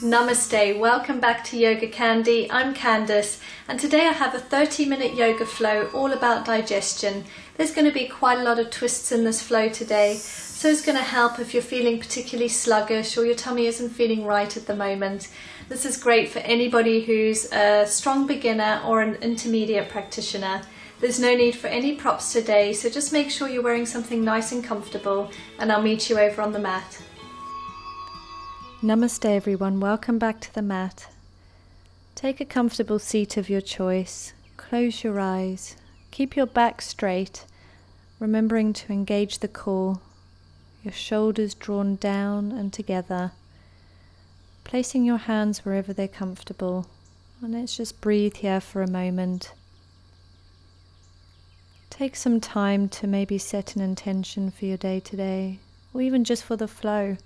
Namaste, welcome back to YogaCandi. I'm Candice, and today I have a 30-minute yoga flow all about digestion. There's going to be quite a lot of twists in this flow today, so it's going to help if you're feeling particularly sluggish or your tummy isn't feeling right at the moment. This is great for anybody who's a strong beginner or an intermediate practitioner. There's no need for any props today, so just make sure you're wearing something nice and comfortable, and I'll meet you over on the mat. Namaste everyone, welcome back to the mat. Take a comfortable seat of your choice, close your eyes, keep your back straight, remembering to engage the core, your shoulders drawn down and together, placing your hands wherever they're comfortable, and let's just breathe here for a moment. Take some time to maybe set an intention for your day today, or even just for the flow.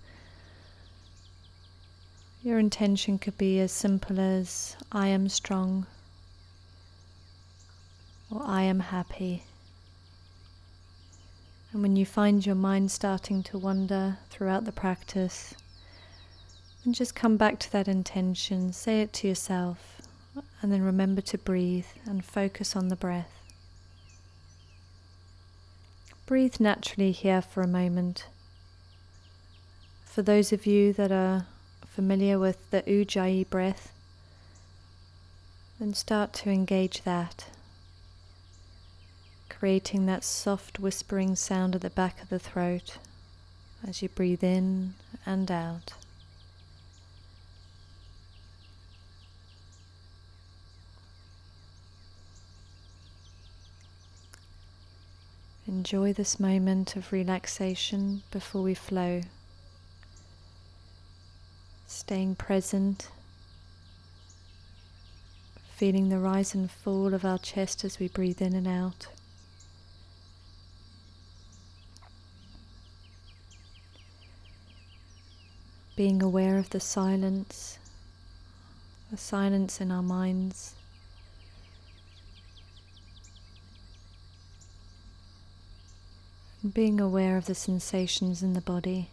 Your intention could be as simple as, I am strong, or I am happy. And when you find your mind starting to wander throughout the practice, then just come back to that intention, say it to yourself, and then remember to breathe and focus on the breath. Breathe naturally here for a moment. For those of you that are familiar with the Ujjayi breath, then start to engage that, creating that soft whispering sound at the back of the throat as you breathe in and out. Enjoy this moment of relaxation before we flow. Staying present, feeling the rise and fall of our chest as we breathe in and out. Being aware of the silence in our minds. And being aware of the sensations in the body.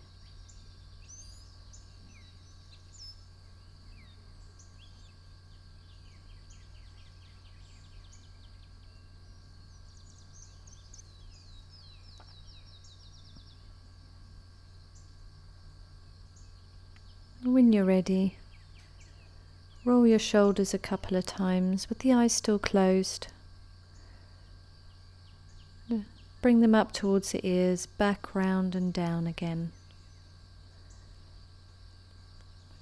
When you're ready, roll your shoulders a couple of times with the eyes still closed. Bring them up towards the ears, back, round and down again.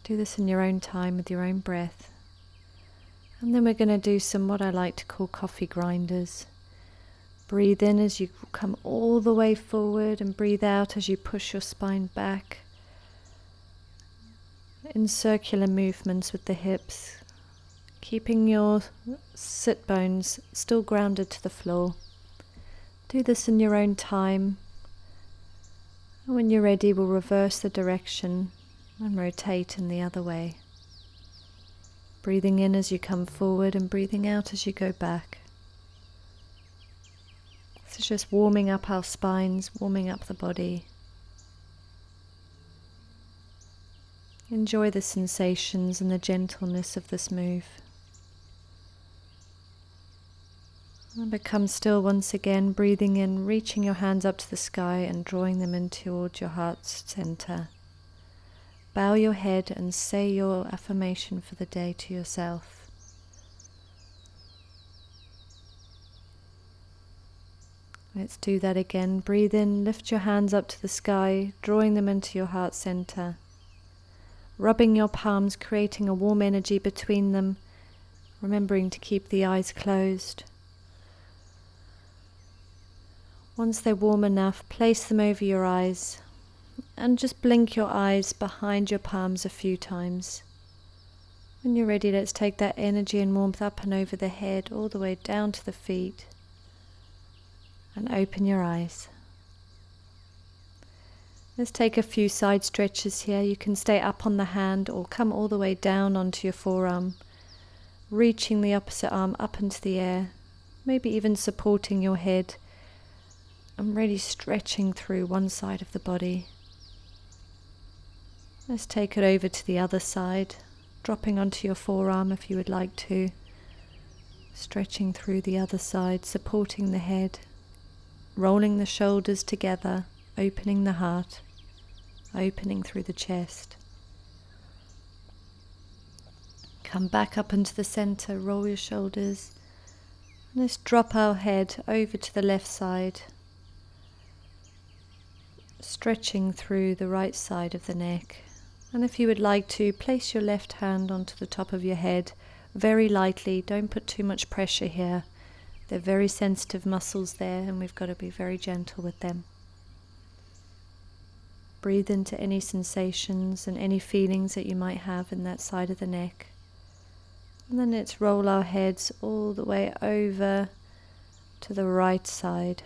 Do this in your own time with your own breath. And then we're going to do some what I like to call coffee grinders. Breathe in as you come all the way forward and breathe out as you push your spine back. In circular movements with the hips, keeping your sit bones still grounded to the floor. Do this in your own time. And when you're ready, we'll reverse the direction and rotate in the other way. Breathing in as you come forward and breathing out as you go back. This is just warming up our spines, warming up the body. Enjoy the sensations and the gentleness of this move. And become still once again, breathing in, reaching your hands up to the sky and drawing them in towards your heart's center. Bow your head and say your affirmation for the day to yourself. Let's do that again. Breathe in, lift your hands up to the sky, drawing them into your heart center. Rubbing your palms, creating a warm energy between them, remembering to keep the eyes closed. Once they're warm enough, place them over your eyes and just blink your eyes behind your palms a few times. When you're ready, let's take that energy and warmth up and over the head, all the way down to the feet, and open your eyes. Let's take a few side stretches here. You can stay up on the hand or come all the way down onto your forearm, reaching the opposite arm up into the air, maybe even supporting your head and really stretching through one side of the body. Let's take it over to the other side, dropping onto your forearm if you would like to, stretching through the other side, supporting the head, rolling the shoulders together, opening the heart, opening through the chest. Come back up into the center, roll your shoulders. And let's drop our head over to the left side, stretching through the right side of the neck. And if you would like to, place your left hand onto the top of your head very lightly. Don't put too much pressure here. They're very sensitive muscles there, and we've got to be very gentle with them. Breathe into any sensations and any feelings that you might have in that side of the neck. And then let's roll our heads all the way over to the right side.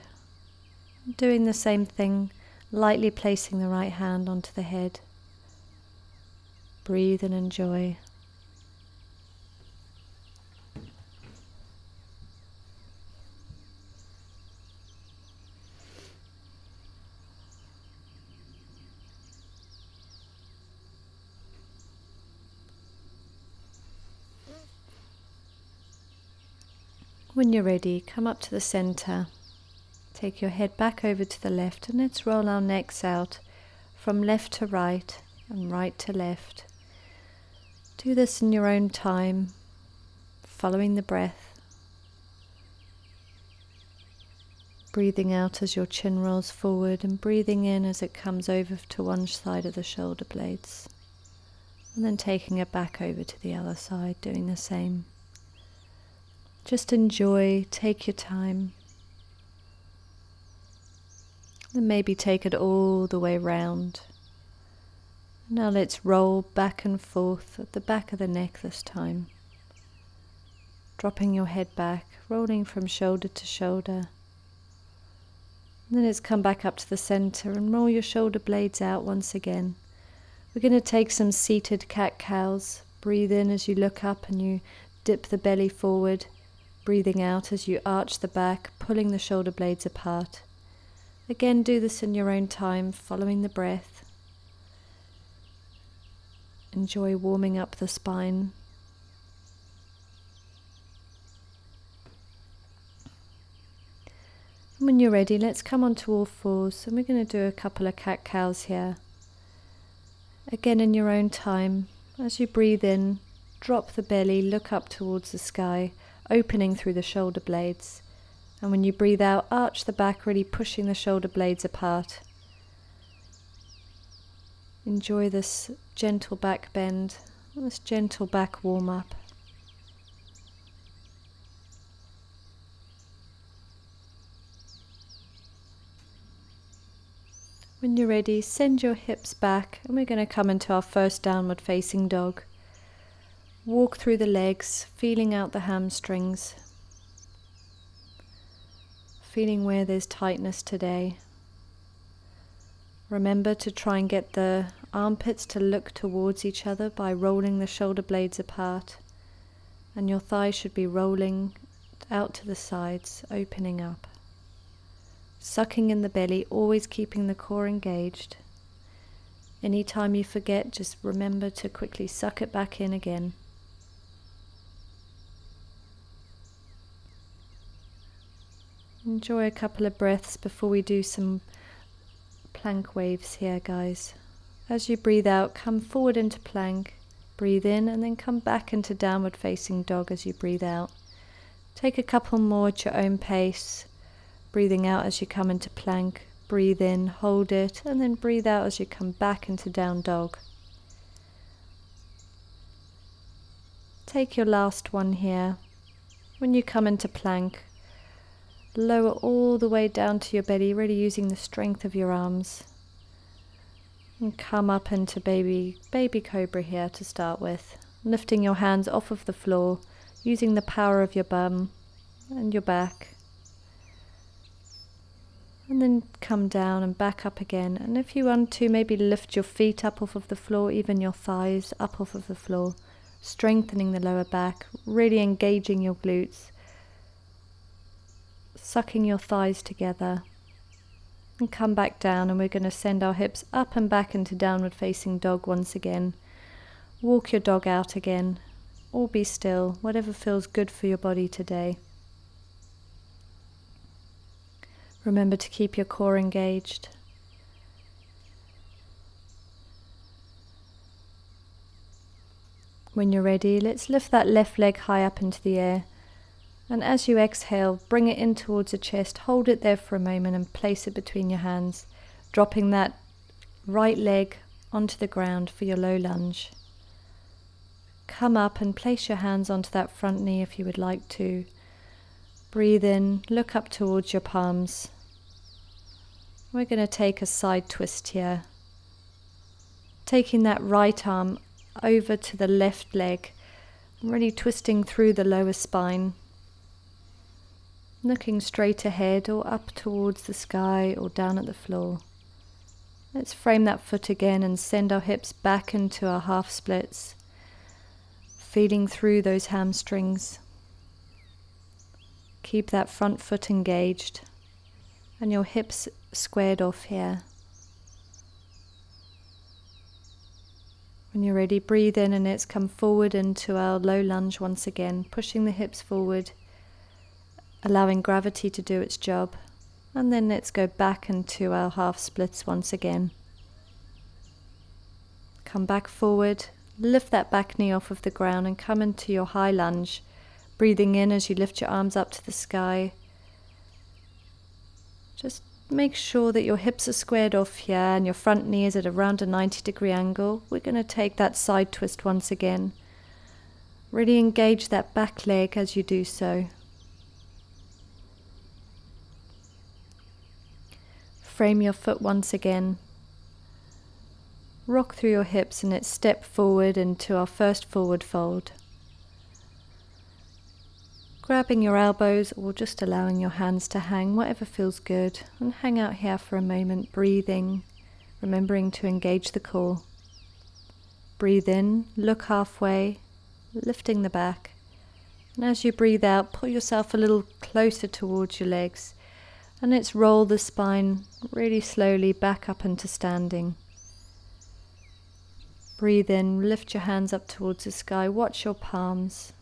Doing the same thing, lightly placing the right hand onto the head. Breathe and enjoy. When you're ready, come up to the center. Take your head back over to the left, and let's roll our necks out from left to right and right to left. Do this in your own time, following the breath. Breathing out as your chin rolls forward and breathing in as it comes over to one side of the shoulder blades. And then taking it back over to the other side, doing the same. Just enjoy, take your time. And maybe take it all the way round. Now let's roll back and forth at the back of the neck this time. Dropping your head back, rolling from shoulder to shoulder. And then let's come back up to the center and roll your shoulder blades out once again. We're going to take some seated cat-cows. Breathe in as you look up and you dip the belly forward. Breathing out as you arch the back, pulling the shoulder blades apart. Again, do this in your own time, following the breath. Enjoy warming up the spine. And when you're ready, let's come onto all fours, and we're going to do a couple of cat-cows here. Again, in your own time, as you breathe in, drop the belly, look up towards the sky, opening through the shoulder blades. And when you breathe out, arch the back, really pushing the shoulder blades apart. Enjoy this gentle back bend, this gentle back warm up. When you're ready, send your hips back, and we're going to come into our first downward facing dog. Walk through the legs, feeling out the hamstrings, feeling where there's tightness today. Remember to try and get the armpits to look towards each other by rolling the shoulder blades apart, and your thighs should be rolling out to the sides, opening up. Sucking in the belly, always keeping the core engaged. Anytime you forget, just remember to quickly suck it back in again. Enjoy a couple of breaths before we do some plank waves here, guys. As you breathe out, come forward into plank, breathe in, and then come back into downward facing dog as you breathe out. Take a couple more at your own pace, breathing out as you come into plank, breathe in, hold it, and then breathe out as you come back into down dog. Take your last one here. When you come into plank, lower all the way down to your belly, really using the strength of your arms. And come up into baby cobra here to start with. Lifting your hands off of the floor, using the power of your bum and your back. And then come down and back up again. And if you want to, maybe lift your feet up off of the floor, even your thighs up off of the floor. Strengthening the lower back, really engaging your glutes. Sucking your thighs together, And come back down, and we're going to send our hips up and back into downward facing dog once again. Walk your dog out again, or be still, whatever feels good for your body today. Remember to keep your core engaged. When you're ready, let's lift that left leg high up into the air. And as you exhale, bring it in towards the chest, hold it there for a moment and place it between your hands, dropping that right leg onto the ground for your low lunge. Come up and place your hands onto that front knee if you would like to. Breathe in, look up towards your palms. We're going to take a side twist here. Taking that right arm over to the left leg, really twisting through the lower spine. Looking straight ahead or up towards the sky or down at the floor. Let's frame that foot again and send our hips back into our half splits, feeling through those hamstrings. Keep that front foot engaged and your hips squared off here. When you're ready, breathe in, and let's come forward into our low lunge once again, pushing the hips forward, allowing gravity to do its job, and then let's go back into our half splits once again. Come back forward, lift that back knee off of the ground and come into your high lunge, breathing in as you lift your arms up to the sky. Just make sure that your hips are squared off here and your front knee is at around a 90-degree angle. We're going to take that side twist once again. Really engage that back leg as you do so. Frame your foot once again. Rock through your hips and let's step forward into our first forward fold. Grabbing your elbows or just allowing your hands to hang, whatever feels good, and hang out here for a moment, breathing, remembering to engage the core. Breathe in, look halfway, lifting the back, and as you breathe out, pull yourself a little closer towards your legs. And let's roll the spine really slowly back up into standing. Breathe in, lift your hands up towards the sky, watch your palms,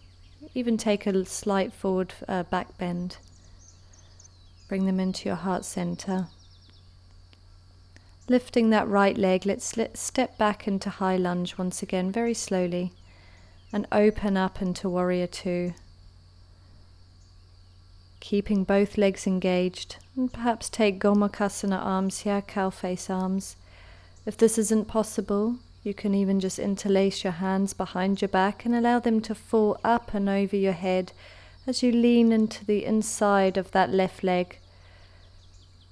even take a slight forward back bend. Bring them into your heart center. Lifting that right leg, let's step back into high lunge once again, very slowly, and open up into warrior two. Keeping both legs engaged, and perhaps take Gomukhasana arms here, cow face arms. If this isn't possible, you can even just interlace your hands behind your back and allow them to fall up and over your head as you lean into the inside of that left leg.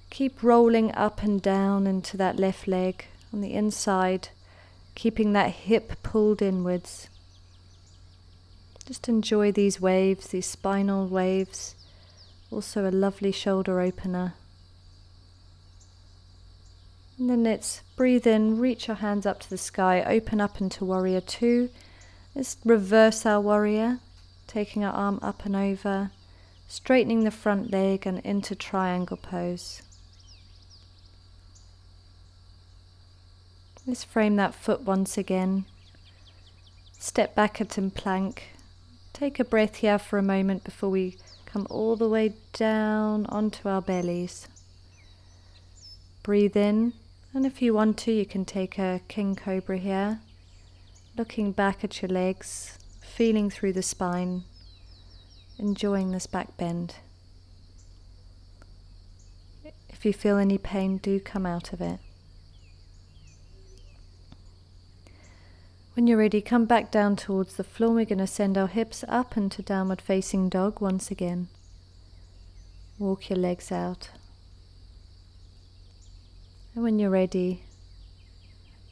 Keep rolling up and down into that left leg on the inside, keeping that hip pulled inwards. Just enjoy these waves, these spinal waves. Also a lovely shoulder opener. And then let's breathe in, reach your hands up to the sky, open up into warrior two. Let's reverse our warrior, taking our arm up and over, straightening the front leg and into triangle pose. Let's frame that foot once again. Step back into plank. Take a breath here for a moment before we come all the way down onto our bellies. Breathe in, and if you want to, you can take a king cobra here, looking back at your legs, feeling through the spine, enjoying this back bend. If you feel any pain, do come out of it. When you're ready, come back down towards the floor. We're going to send our hips up into downward facing dog once again. Walk your legs out. And when you're ready,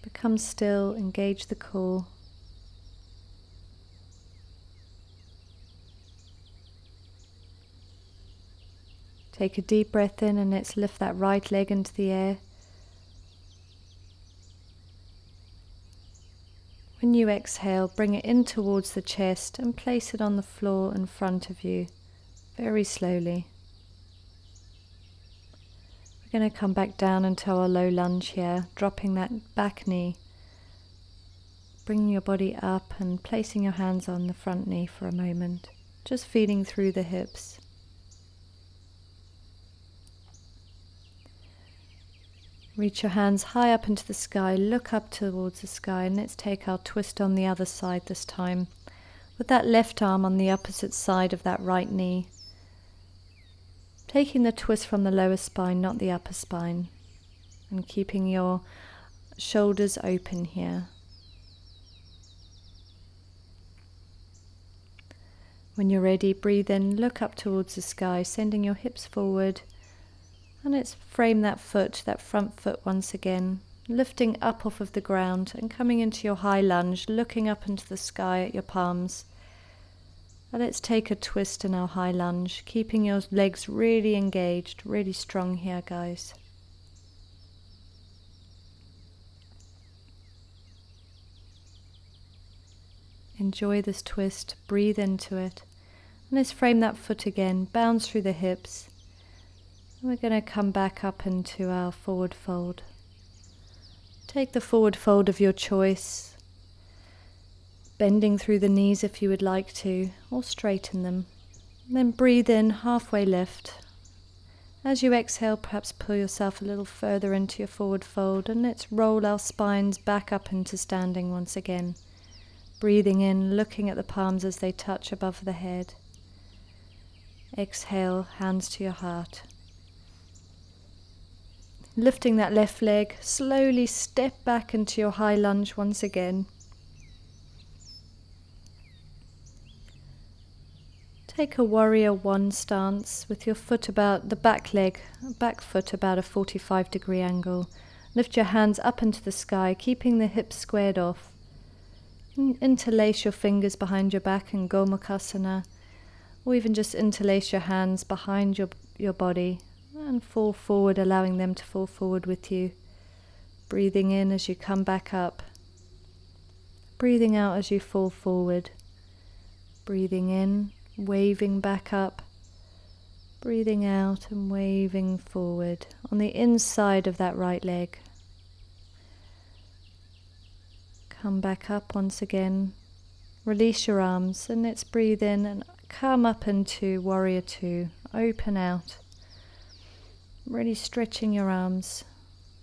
become still, engage the core. Take a deep breath in and let's lift that right leg into the air. When you exhale, bring it in towards the chest and place it on the floor in front of you, very slowly. We're going to come back down into our low lunge here, dropping that back knee, bringing your body up and placing your hands on the front knee for a moment, just feeling through the hips. Reach your hands high up into the sky, look up towards the sky, and let's take our twist on the other side this time, with that left arm on the opposite side of that right knee. Taking the twist from the lower spine, not the upper spine, and keeping your shoulders open here. When you're ready, breathe in, look up towards the sky, sending your hips forward. And let's frame that foot, that front foot once again, lifting up off of the ground and coming into your high lunge, looking up into the sky at your palms. And let's take a twist in our high lunge, keeping your legs really engaged, really strong here, guys. Enjoy this twist, breathe into it. And let's frame that foot again, bounce through the hips. And we're going to come back up into our forward fold. Take the forward fold of your choice, bending through the knees if you would like to, or straighten them. And then breathe in, halfway lift. As you exhale, perhaps pull yourself a little further into your forward fold, and let's roll our spines back up into standing once again. Breathing in, looking at the palms as they touch above the head. Exhale, hands to your heart. Lifting that left leg, slowly step back into your high lunge once again. Take a warrior one stance with your foot about the back leg, back foot about a 45-degree angle. Lift your hands up into the sky, keeping the hips squared off. Interlace your fingers behind your back in Gomukhasana, or even just interlace your hands behind your body and fall forward, allowing them to fall forward with you. Breathing in as you come back up. Breathing out as you fall forward. Breathing in, waving back up. Breathing out and waving forward on the inside of that right leg. Come back up once again. Release your arms and let's breathe in and come up into warrior two. Open out. Really stretching your arms,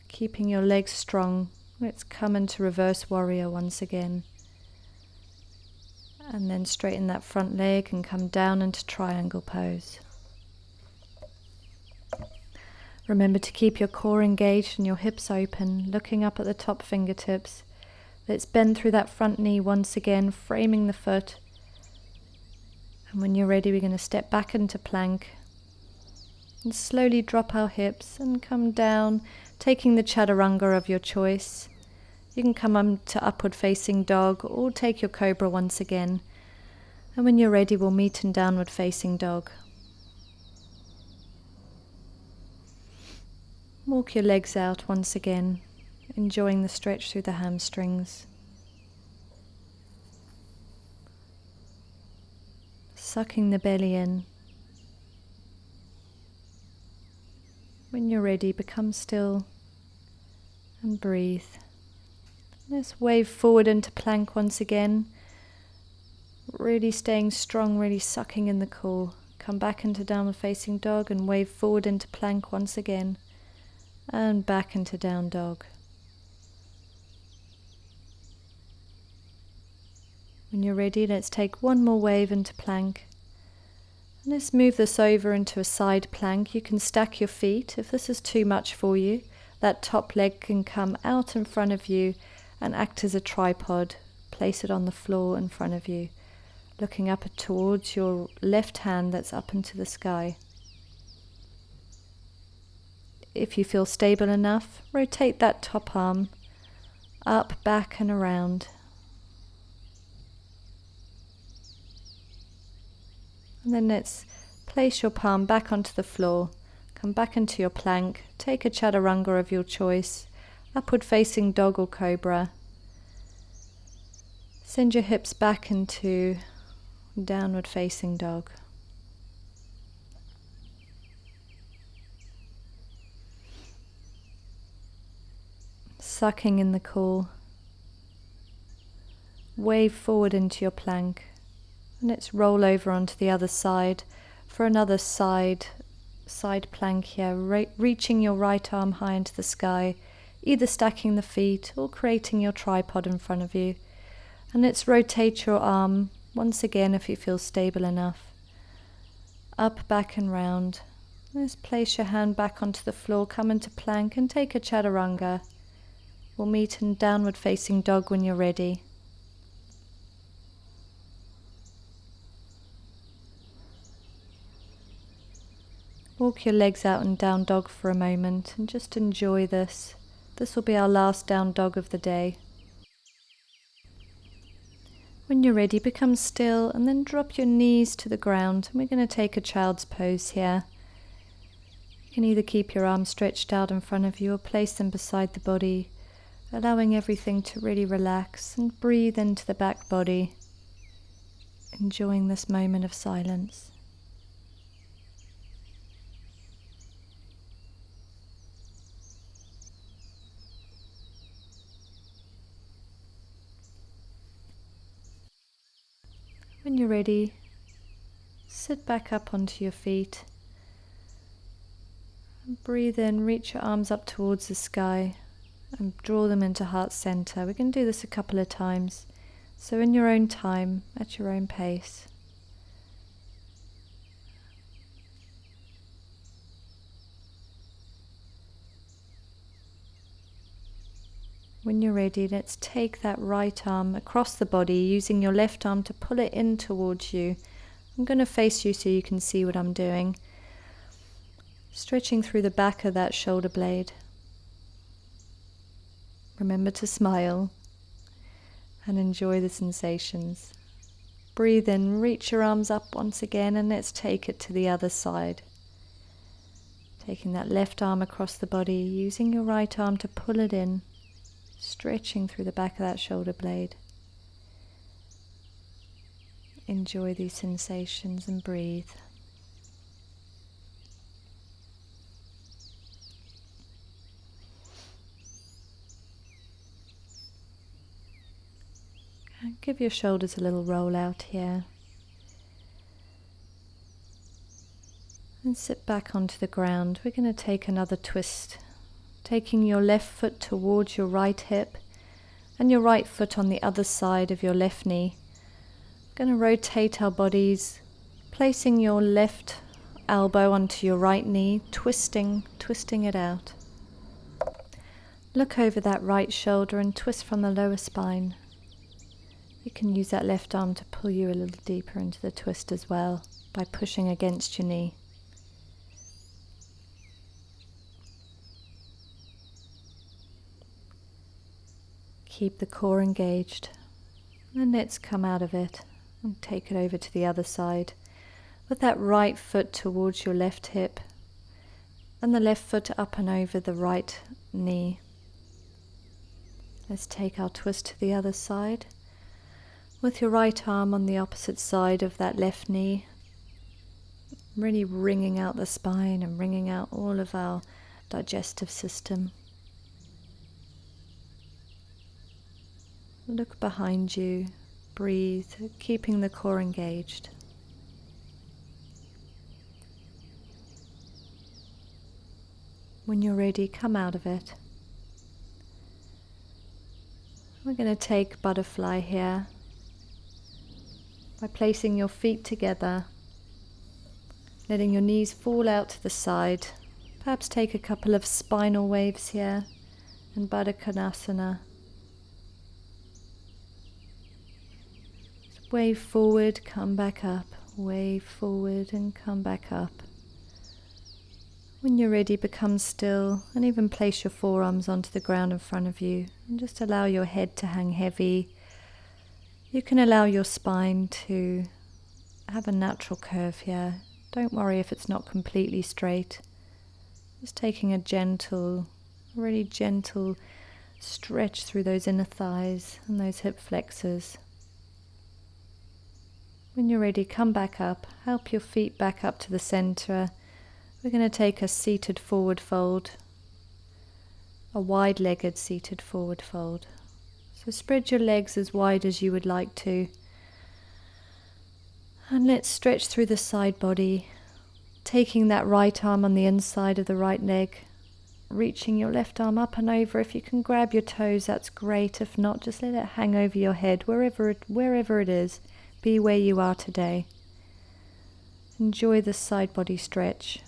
keeping your legs strong. Let's come into reverse warrior once again. And then straighten that front leg and come down into triangle pose. Remember to keep your core engaged and your hips open, looking up at the top fingertips. Let's bend through that front knee once again, framing the foot. And when you're ready, we're going to step back into plank. And slowly drop our hips and come down, taking the chaturanga of your choice. You can come up to upward facing dog or take your cobra once again. And when you're ready, we'll meet in downward facing dog. Walk your legs out once again, enjoying the stretch through the hamstrings. Sucking the belly in. When you're ready, become still and breathe. Let's wave forward into plank once again. Really staying strong, really sucking in the core. Come back into downward facing dog and wave forward into plank once again. And back into down dog. When you're ready, let's take one more wave into plank. And let's move this over into a side plank. You can stack your feet. If this is too much for you, that top leg can come out in front of you and act as a tripod. Place it on the floor in front of you, looking up towards your left hand that's up into the sky. If you feel stable enough, rotate that top arm up, back and around. And then let's place your palm back onto the floor, come back into your plank, take a chaturanga of your choice, upward facing dog or cobra. Send your hips back into downward facing dog. sucking in the core. Wave forward into your plank, and let's roll over onto the other side for another side plank here, reaching your right arm high into the sky, either stacking the feet or creating your tripod in front of you. And let's rotate your arm once again if you feel stable enough. Up, back and round. Let's place your hand back onto the floor, come into plank and take a chaturanga. We'll meet in downward facing dog when you're ready. Walk your legs out in down dog for a moment and just enjoy this. This will be our last down dog of the day. When you're ready, become still and then drop your knees to the ground. And we're going to take a child's pose here. You can either keep your arms stretched out in front of you or place them beside the body, allowing everything to really relax, and breathe into the back body, enjoying this moment of silence. When you're ready, sit back up onto your feet. And breathe in, reach your arms up towards the sky and draw them into heart center. We can do this a couple of times. So in your own time, at your own pace. When you're ready, let's take that right arm across the body, using your left arm to pull it in towards you. I'm going to face you so you can see what I'm doing. Stretching through the back of that shoulder blade. Remember to smile and enjoy the sensations. Breathe in, reach your arms up once again, and let's take it to the other side. Taking that left arm across the body, using your right arm to pull it in. Stretching through the back of that shoulder blade. Enjoy these sensations and breathe. And give your shoulders a little roll out here. And sit back onto the ground. We're going to take another twist. Taking your left foot towards your right hip and your right foot on the other side of your left knee. Going to rotate our bodies, placing your left elbow onto your right knee, twisting it out. Look over that right shoulder and twist from the lower spine. You can use that left arm to pull you a little deeper into the twist as well by pushing against your knee. Keep the core engaged, and let's come out of it and take it over to the other side. With that right foot towards your left hip and the left foot up and over the right knee. Let's take our twist to the other side. With your right arm on the opposite side of that left knee, really wringing out the spine and wringing out all of our digestive system. Look behind you, breathe, keeping the core engaged. When you're ready, come out of it. We're going to take butterfly here by placing your feet together, letting your knees fall out to the side. Perhaps take a couple of spinal waves here and Baddha Konasana. Wave forward, come back up. Wave forward and come back up. When you're ready, become still and even place your forearms onto the ground in front of you and just allow your head to hang heavy. You can allow your spine to have a natural curve here. Don't worry if it's not completely straight. Just taking a gentle, really gentle stretch through those inner thighs and those hip flexors. When you're ready, come back up. Help your feet back up to the center. We're going to take a seated forward fold a wide-legged seated forward fold. So spread your legs as wide as you would like to. And let's stretch through the side body, taking that right arm on the inside of the right leg, reaching your left arm up and over. If you can grab your toes, that's great. If not, just let it hang over your head, wherever it is. Be where you are today. Enjoy the side body stretch.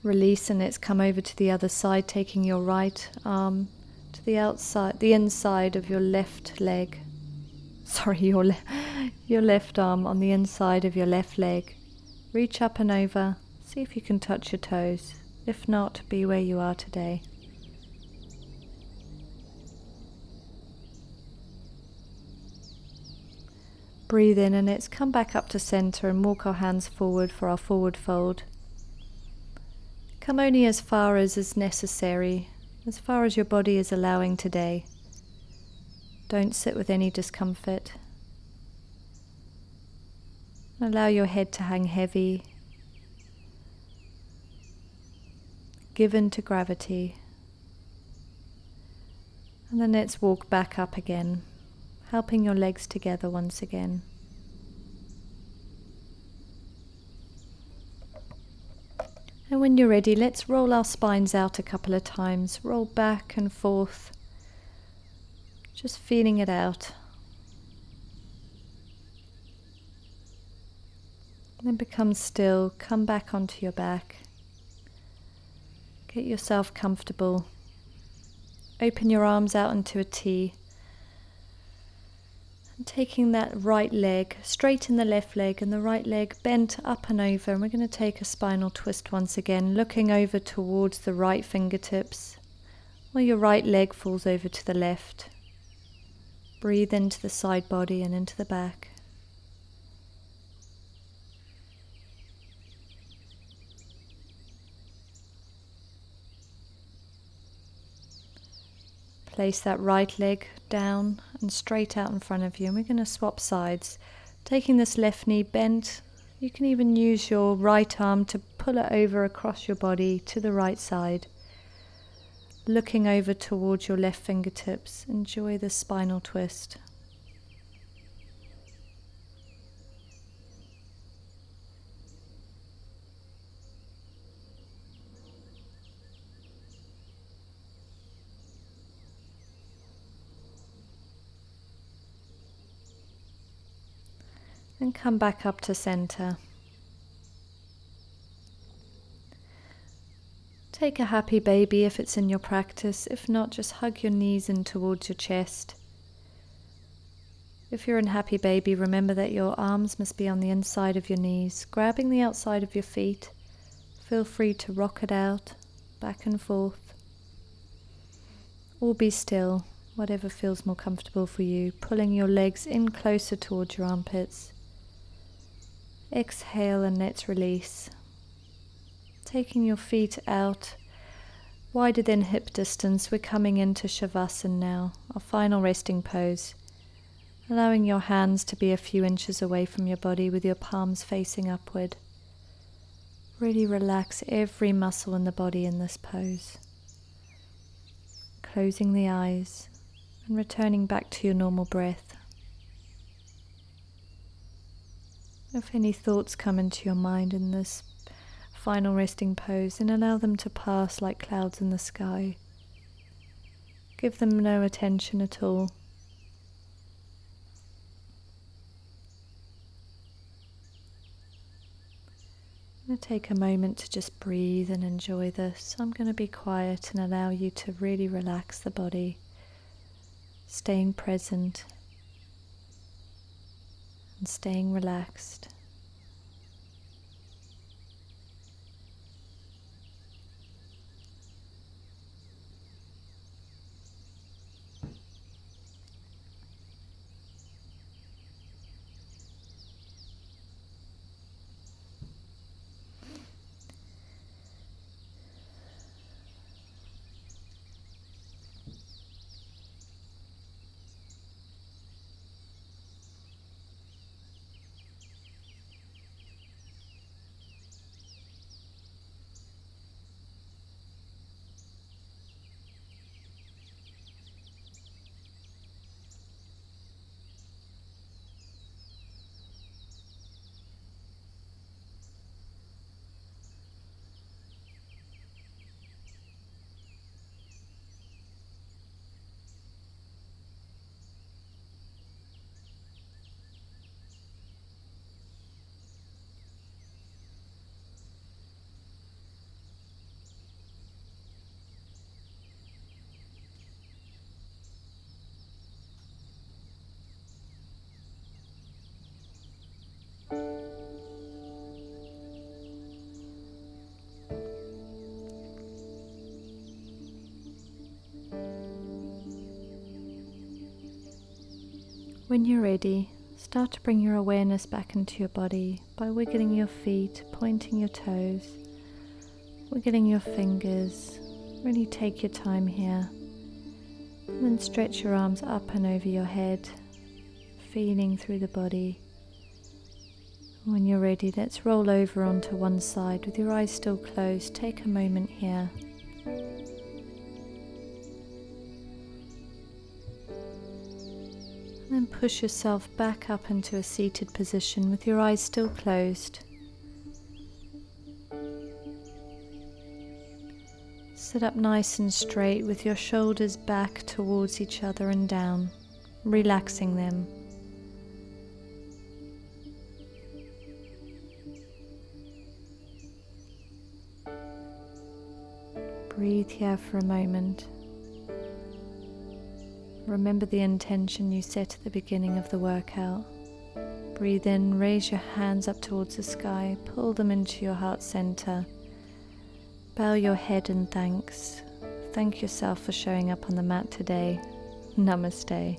Release, and let's come over to the other side, taking your right arm to the outside, the inside of your left leg. Sorry, your left arm on the inside of your left leg. Reach up and over. See if you can touch your toes. If not, be where you are today. Breathe in, and let's come back up to center and walk our hands forward for our forward fold. Come only as far as is necessary, as far as your body is allowing today. Don't sit with any discomfort. Allow your head to hang heavy, given to gravity. And then let's walk back up again, helping your legs together once again. And when you're ready, let's roll our spines out a couple of times. Roll back and forth, just feeling it out. Then become still, come back onto your back. Get yourself comfortable. Open your arms out into a T. And taking that right leg, straighten the left leg and the right leg bent up and over. And we're going to take a spinal twist once again, looking over towards the right fingertips, while your right leg falls over to the left. Breathe into the side body and into the back. Place that right leg down and straight out in front of you, and we're going to swap sides. Taking this left knee bent, you can even use your right arm to pull it over across your body to the right side. Looking over towards your left fingertips, enjoy the spinal twist. And come back up to center. Take a happy baby if it's in your practice. If not, just hug your knees in towards your chest. If you're in happy baby, remember that your arms must be on the inside of your knees, grabbing the outside of your feet. Feel free to rock it out, back and forth. Or be still, whatever feels more comfortable for you, pulling your legs in closer towards your armpits. Exhale and let's release. Taking your feet out wider than hip distance, we're coming into Shavasana now, our final resting pose. Allowing your hands to be a few inches away from your body with your palms facing upward. Really relax every muscle in the body in this pose. Closing the eyes and returning back to your normal breath. If any thoughts come into your mind in this final resting pose, then allow them to pass like clouds in the sky. Give them no attention at all. I'm going to take a moment to just breathe and enjoy this. I'm going to be quiet and allow you to really relax the body, staying present and staying relaxed. When you're ready, start to bring your awareness back into your body by wiggling your feet, pointing your toes, wiggling your fingers. Really take your time here. And then stretch your arms up and over your head, feeling through the body. When you're ready, let's roll over onto one side with your eyes still closed. Take a moment here. And then push yourself back up into a seated position with your eyes still closed. Sit up nice and straight with your shoulders back towards each other and down, relaxing them. Breathe here for a moment. Remember the intention you set at the beginning of the workout. Breathe in, raise your hands up towards the sky, pull them into your heart center. Bow your head in thanks. Thank yourself for showing up on the mat today. Namaste.